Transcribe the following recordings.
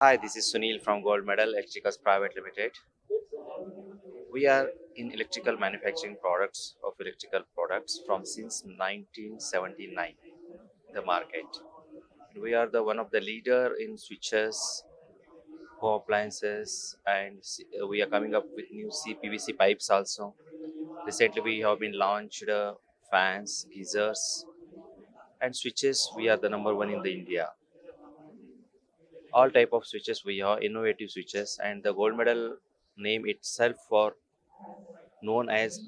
Hi, this is Sunil from Goldmedal Electricals Private Limited. We are in electrical manufacturing products of electrical products from since 1979 the market. We are the one of the leader in switches, home appliances, and we are coming up with new CPVC pipes also. Recently, we have been launched fans, geysers, and switches. We are the number one in the India. All type of switches we have innovative switches, and the gold medal name itself for known as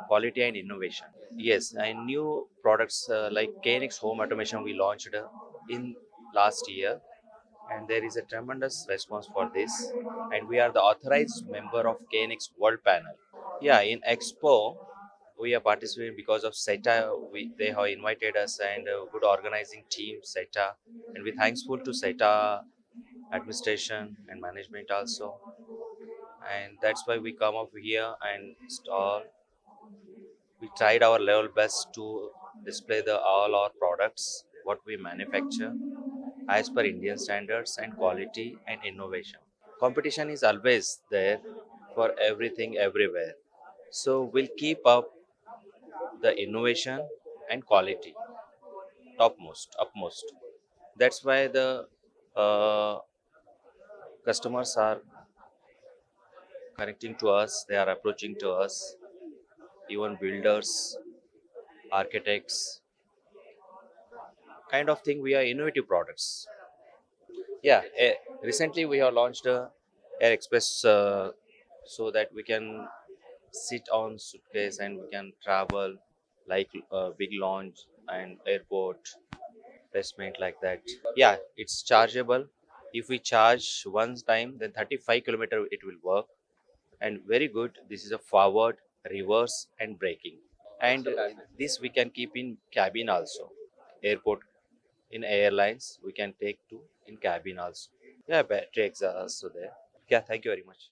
quality and innovation. Yes, and new products like KNX home automation we launched in last year, and there is a tremendous response for this. And we are the authorized member of KNX World Panel. Yeah, in Expo, we are participating because of SETA. They have invited us and a good organizing team, SETA, and we're thankful to SETA administration and management also. And that's why we come up here and stall. We tried our level best to display the all our products, what we manufacture, as per Indian standards and quality and innovation. Competition is always there for everything everywhere. So we'll keep up the innovation and quality upmost. That's why the uh, customers are connecting to us, they are approaching to us, even builders, architects, kind of thing. We are innovative products. Yeah, recently we have launched Air Express so that we can sit on suitcase and we can travel like big launch and airport placement like that. Yeah, it's chargeable. If we charge one time, then 35 kilometer it will work, and very good. This is a forward, reverse, and braking. And this we can keep in cabin also. Airport in airlines we can take to in cabin also. Yeah, battery exhaust so there. Yeah, thank you very much.